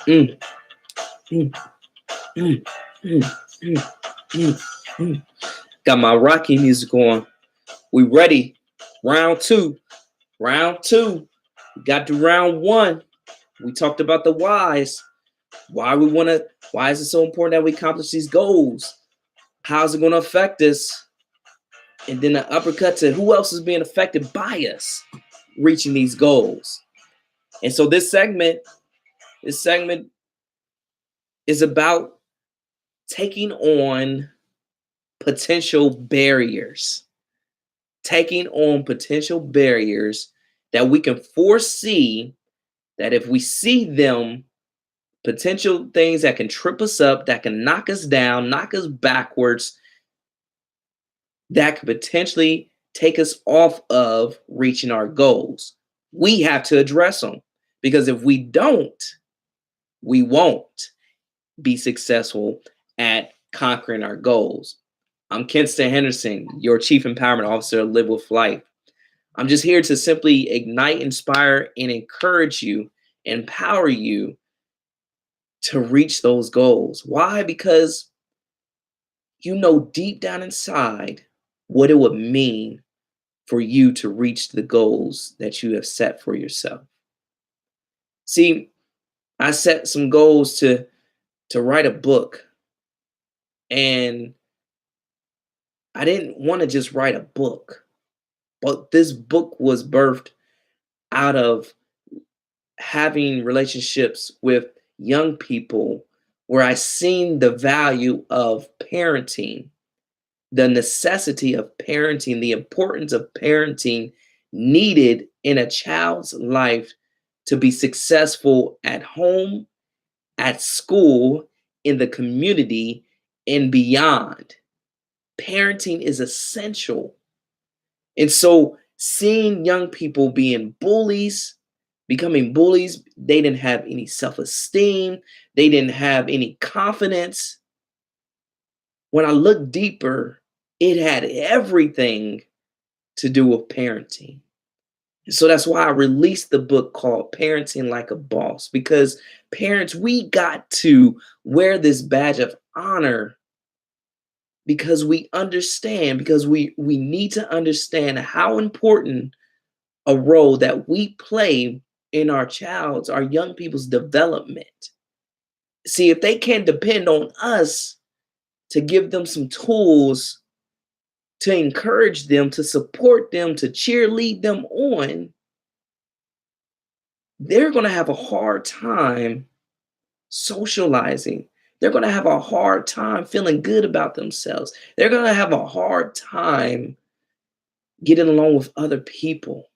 Mm, mm, mm, mm, mm, mm, mm. Got my Rocky music on. We ready. Round two. Round two. We got to round one. We talked about the whys. Why is it so important that we accomplish these goals? How's it going to affect us? And then the uppercut to who else is being affected by us reaching these goals. And so this segment is about taking on potential barriers. Taking on potential barriers that we can foresee, that if we see them, potential things that can trip us up, that can knock us down, knock us backwards, that could potentially take us off of reaching our goals. We have to address them, because if we don't, we won't be successful at conquering our goals. I'm Kenston Henderson, your Chief Empowerment Officer of Live with Life. I'm just here to simply ignite, inspire, and encourage you, empower you to reach those goals. Why? Because you know deep down inside what it would mean for you to reach the goals that you have set for yourself. See, I set some goals to write a book, and I didn't want to just write a book, but this book was birthed out of having relationships with young people where I seen the value of parenting, the necessity of parenting, the importance of parenting needed in a child's life to be successful at home, at school, in the community, and beyond. Parenting is essential. And so seeing young people becoming bullies, they didn't have any self-esteem, they didn't have any confidence. When I looked deeper, it had everything to do with parenting. So that's why I released the book called Parenting Like a Boss, because parents, we got to wear this badge of honor, because we understand, because we need to understand how important a role that we play in our young people's development. See, if they can't depend on us to give them some tools, to encourage them, to support them, to cheerlead them on, they're going to have a hard time socializing. They're going to have a hard time feeling good about themselves. They're going to have a hard time getting along with other people.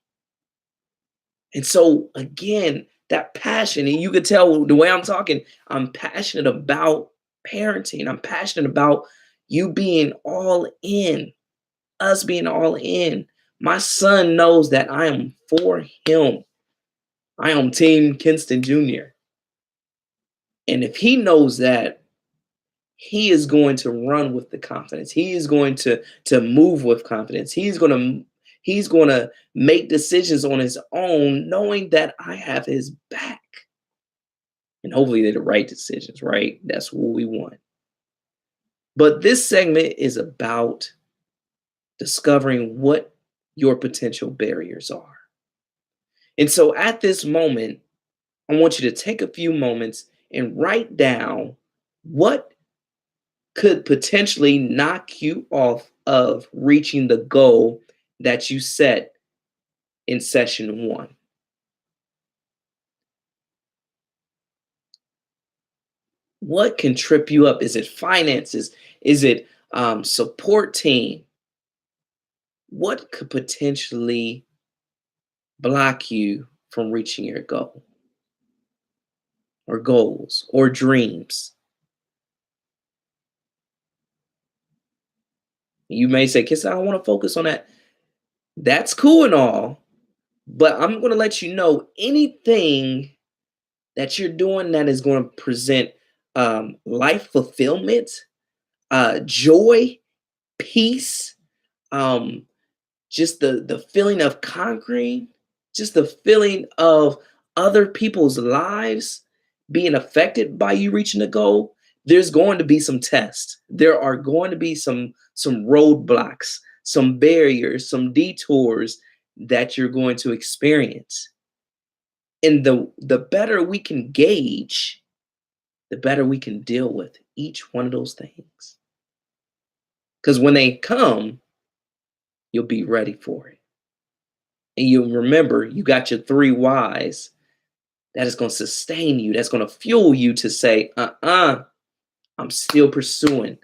And so, again, that passion, and you could tell the way I'm talking, I'm passionate about parenting. I'm passionate about you being all in, us being all in. My son knows that I am for him. I am Team Kenston Jr. And if he knows that, he is going to run with the confidence. He is going to move with confidence. He's going to make decisions on his own, knowing that I have his back. And hopefully they're the right decisions, right? That's what we want. But this segment is about discovering what your potential barriers are. And so at this moment, I want you to take a few moments and write down what could potentially knock you off of reaching the goal that you set in session one. What can trip you up? Is it finances? Is it support team? What could potentially block you from reaching your goal or goals or dreams? You may say, Kiss, I don't want to focus on that. That's cool and all, but I'm going to let you know anything that you're doing that is going to present life fulfillment, joy, peace, um, just the feeling of conquering, just the feeling of other people's lives, being affected by you reaching the goal, there's going to be some tests. There are going to be some roadblocks, some barriers, some detours that you're going to experience. And the better we can gauge, the better we can deal with each one of those things. Because when they come, you'll be ready for it. And you'll remember you got your three whys that is going to sustain you, that's going to fuel you to say, I'm still pursuing.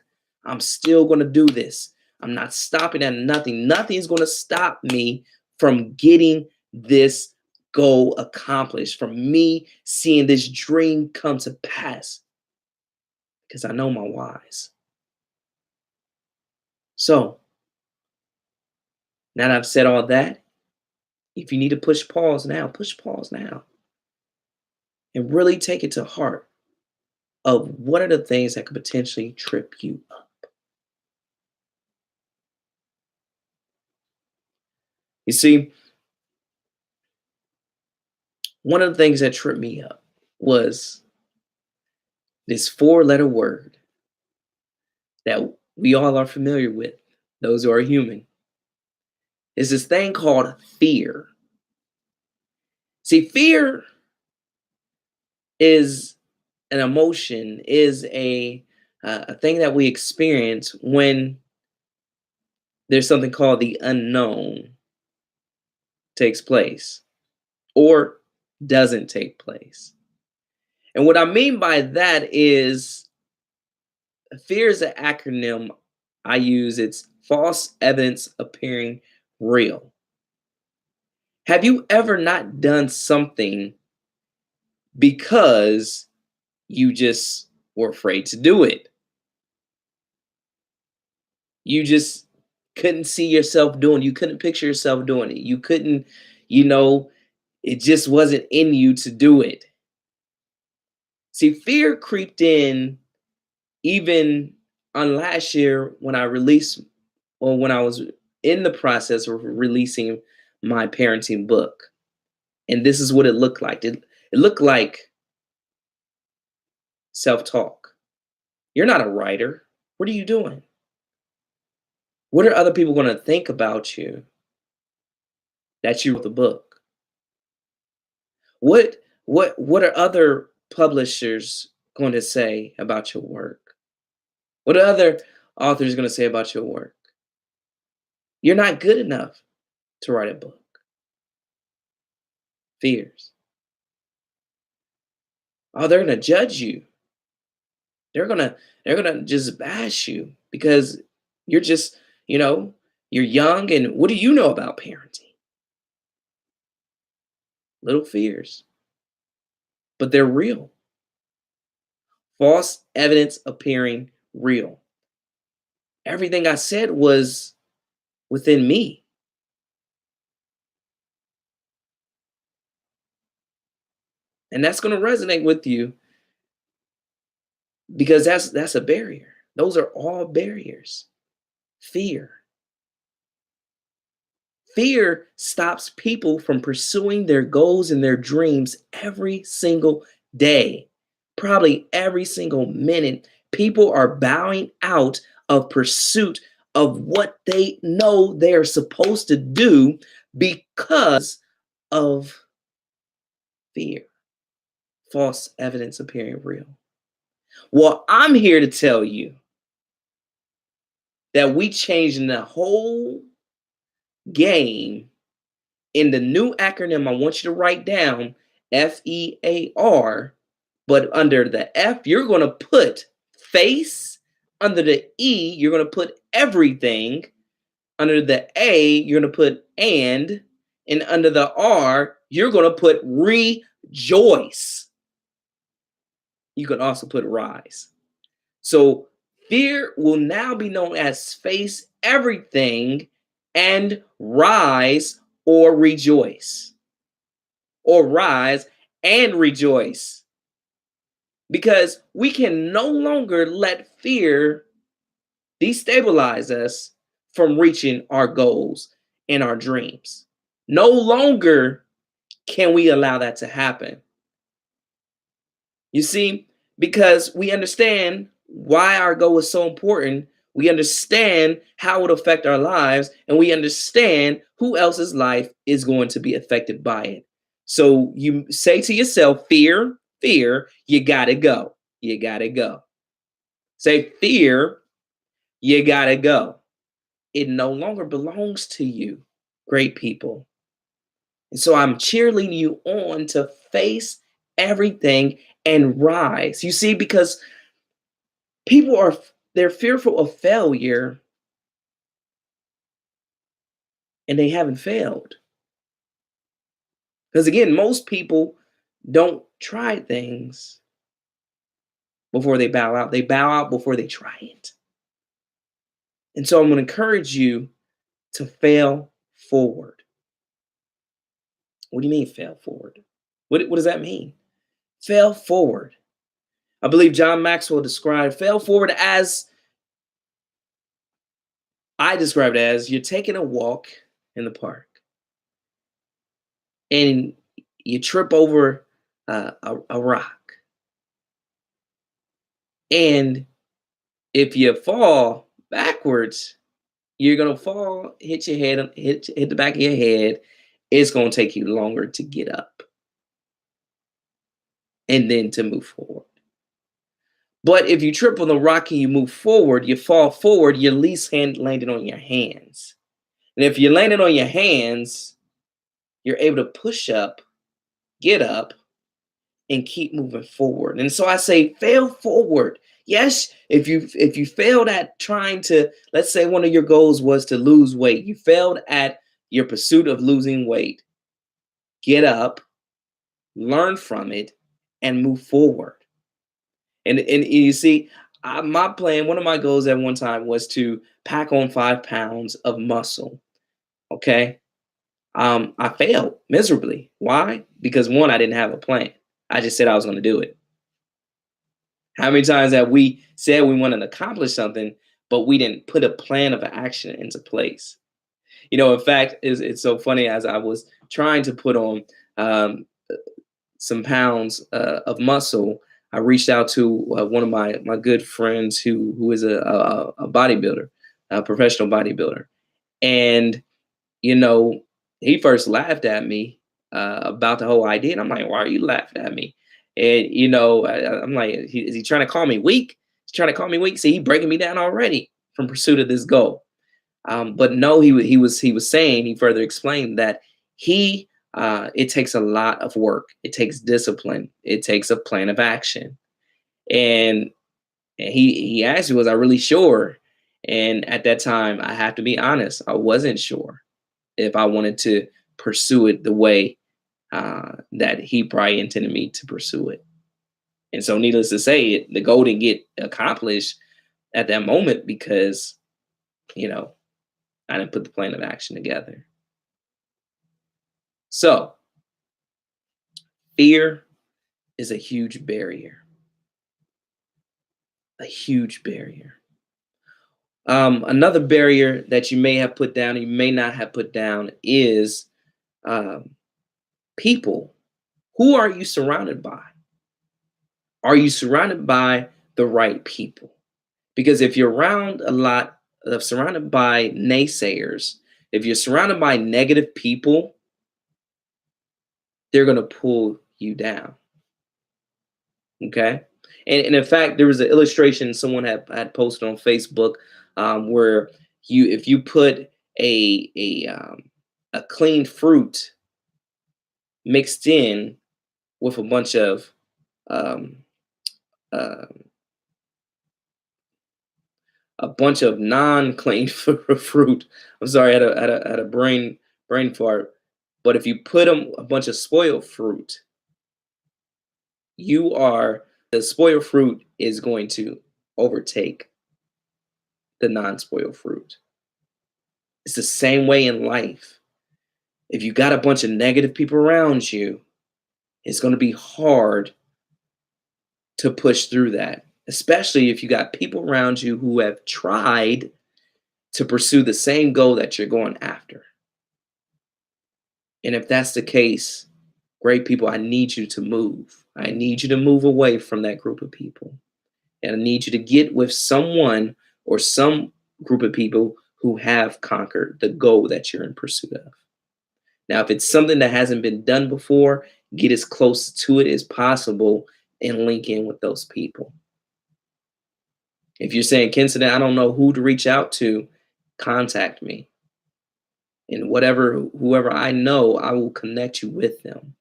I'm still going to do this. I'm not stopping at nothing. Nothing's going to stop me from getting this goal accomplished, from me seeing this dream come to pass, because I know my whys. So now that I've said all that, if you need to push pause now, push pause now and really take it to heart of what are the things that could potentially trip you up. You see, one of the things that tripped me up was this four-letter word that we all are familiar with, those who are human. Is this thing called fear. See, fear is an emotion, is a thing that we experience when there's something called the unknown takes place or doesn't take place. And what I mean by that is fear is an acronym I use. It's false evidence appearing real. Have you ever not done something because you just were afraid to do it? You just couldn't see yourself doing it. You couldn't picture yourself doing it. You couldn't, it just wasn't in you to do it. See, fear creeped in even on last year when I released, or when I was in the process of releasing my parenting book. And this is what it looked like. It looked like self-talk. You're not a writer. What are you doing? What are other people going to think about you that you wrote the book? What are other publishers going to say about your work? What are other authors going to say about your work? You're not good enough to write a book. Fears. Oh, they're going to judge you. They're gonna just bash you because you're just, you're young, and what do you know about parenting? Little fears, but they're real. False evidence appearing real. Everything I said was within me. And that's going to resonate with you because that's a barrier. Those are all barriers. Fear. Fear stops people from pursuing their goals and their dreams every single day. Probably every single minute, people are bowing out of pursuit of what they know they are supposed to do because of fear. False evidence appearing real. Well, I'm here to tell you that we changing the whole game in the new acronym. I want you to write down FEAR, but under the F, you're going to put face. Under the E, you're going to put everything. Under the A, you're going to put and under the R, you're going to put rejoice. You can also put rise. So fear will now be known as face everything and rise or rejoice. Or rise and rejoice. Because we can no longer let fear destabilize us from reaching our goals and our dreams. No longer can we allow that to happen. You see, because we understand why our goal is so important. We understand how it affect our lives, and we understand who else's life is going to be affected by it. So you say to yourself, fear, fear, you gotta go. You gotta go. Say, fear, you gotta go. It no longer belongs to you, great people. And so I'm cheerleading you on to face everything and rise. You see, because people are they're fearful of failure and they haven't failed. Because again, most people don't try things before they bow out. They bow out before they try it. And so I'm going to encourage you to fail forward. What do you mean fail forward? What does that mean? Fail forward. I believe John Maxwell described fail forward as I described it as you're taking a walk in the park and you trip over a rock. And if you fall backwards, you're gonna fall, hit your head, hit the back of your head. It's gonna take you longer to get up and then to move forward. But if you trip on the rock and you move forward, you fall forward, you're at least landing on your hands. And if you're landing on your hands, you're able to push up, get up, and keep moving forward. And so I say fail forward. Yes, if you failed at trying to, let's say one of your goals was to lose weight. You failed at your pursuit of losing weight. Get up, learn from it, and move forward. And you see, my plan, one of my goals at one time was to pack on 5 pounds of muscle. Okay. I failed miserably. Why? Because one, I didn't have a plan. I just said I was going to do it. How many times have we said we want to accomplish something, but we didn't put a plan of action into place? In fact, it's so funny as I was trying to put on some pounds of muscle. I reached out to one of my good friends who is a bodybuilder, a professional bodybuilder, and you know, he first laughed at me about the whole idea. And I'm like, why are you laughing at me? And I'm like, is he trying to call me weak? He's trying to call me weak. See, he breaking me down already from pursuit of this goal. But no, he was saying, he further explained that it takes a lot of work. It takes discipline. It takes a plan of action. And he asked me, was I really sure? And at that time, I have to be honest, I wasn't sure if I wanted to pursue it the way that he probably intended me to pursue it. And so, needless to say, the goal didn't get accomplished at that moment because, you know, I didn't put the plan of action together. So, fear is a huge barrier, a huge barrier. Another barrier that you may have put down, you may not have put down, is um, people. Who are you surrounded by? Are you surrounded by the right people? Because if you're around a lot of surrounded by naysayers, if you're surrounded by negative people, they're going to pull you down. Okay. And in fact, there was an illustration someone had posted on Facebook where if you put a clean fruit mixed in with um, uh, a bunch of non-clean fruit. I'm sorry, I had a brain fart. But if you put a bunch of spoiled fruit, the spoiled fruit is going to overtake the non-spoiled fruit. It's the same way in life. If you got a bunch of negative people around you, it's going to be hard to push through that, especially if you got people around you who have tried to pursue the same goal that you're going after. And if that's the case, great people, I need you to move. I need you to move away from that group of people. And I need you to get with someone or some group of people who have conquered the goal that you're in pursuit of. Now, if it's something that hasn't been done before, get as close to it as possible and link in with those people. If you're saying, Kenston, I don't know who to reach out to, contact me. And whoever I know, I will connect you with them.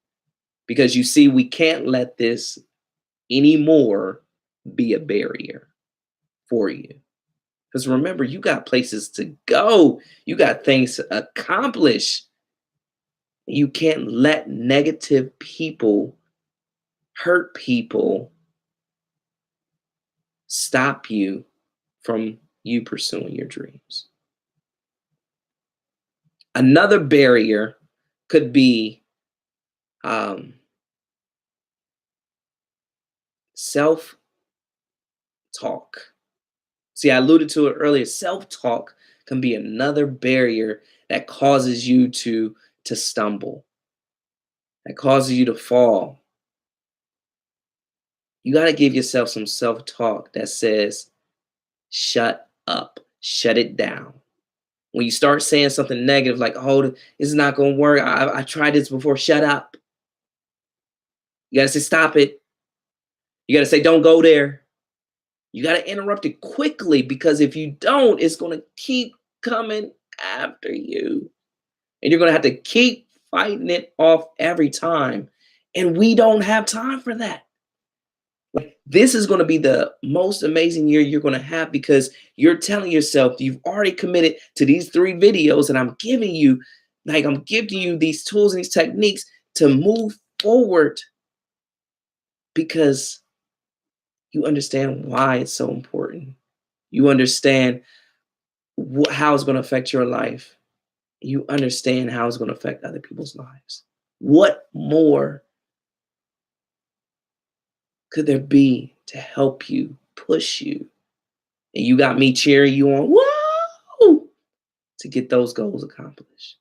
Because you see, we can't let this anymore be a barrier for you. Because remember, you got places to go, you got things to accomplish. You can't let negative people, hurt people, stop you from you pursuing your dreams. Another barrier could be self talk. See, I alluded to it earlier. Self talk can be another barrier that causes you to stumble, that causes you to fall. You got to give yourself some self talk that says, shut up, shut it down. When you start saying something negative, like, oh, this is not going to work. I tried this before. Shut up. You got to say, stop it. You got to say, don't go there. You got to interrupt it quickly, because if you don't, it's going to keep coming after you. And you're going to have to keep fighting it off every time. And we don't have time for that. Like, this is going to be the most amazing year you're going to have, because you're telling yourself you've already committed to these 3 videos, and I'm giving you these tools and these techniques to move forward, because you understand why it's so important. You understand how it's going to affect your life. You understand how it's going to affect other people's lives. What more could there be to help you, push you? And you got me cheering you on, whoa, to get those goals accomplished.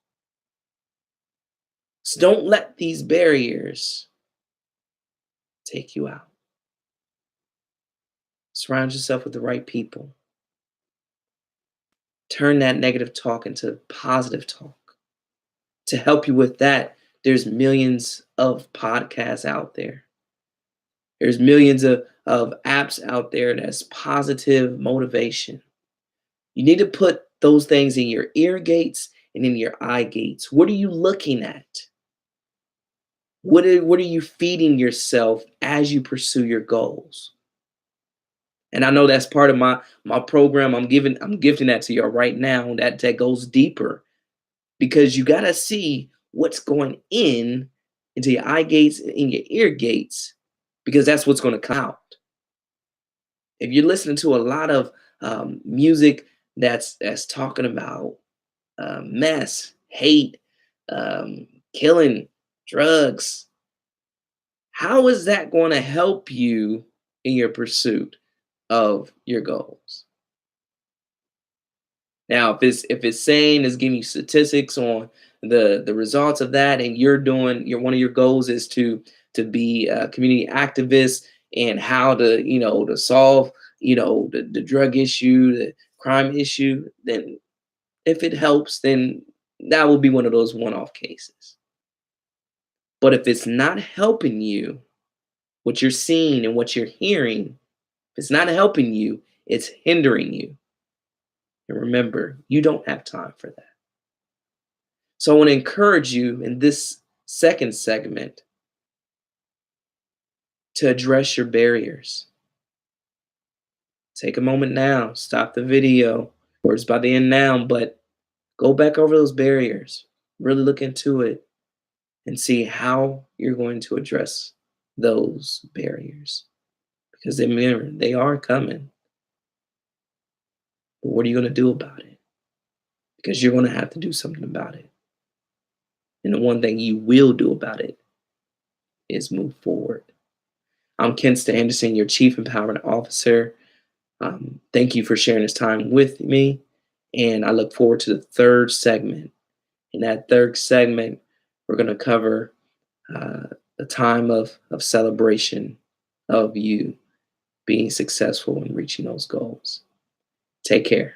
So don't let these barriers take you out. Surround yourself with the right people. Turn that negative talk into positive talk. To help you with that, there's millions of podcasts out there. There's millions of apps out there that's positive motivation. You need to put those things in your ear gates and in your eye gates. What are you looking at? What are you feeding yourself as you pursue your goals? And I know that's part of my program. I'm gifting that to you right now. That goes deeper, because you got to see what's going into your eye gates and in your ear gates, because that's what's going to come out. If you're listening to a lot of music that's talking about mess, hate, killing, drugs, how is that going to help you in your pursuit of your goals? Now, if it's saying, is giving you statistics on the results of that, and one of your goals is to be a community activist, and how to solve the drug issue, the crime issue, then if it helps, then that will be one of those one-off cases. But if it's not helping you, what you're seeing and what you're hearing, if it's not helping you, it's hindering you. And remember, you don't have time for that. So I want to encourage you in this second segment to address your barriers. Take a moment now, stop the video, or it's by the end now, but go back over those barriers, really look into it, and see how you're going to address those barriers. Because remember, they are coming. But what are you going to do about it? Because you're going to have to do something about it. And the one thing you will do about it is move forward. I'm Kenston Henderson, your Chief Empowerment Officer. Thank you for sharing this time with me. And I look forward to the third segment. In that third segment, we're going to cover a time of celebration of you being successful in reaching those goals. Take care.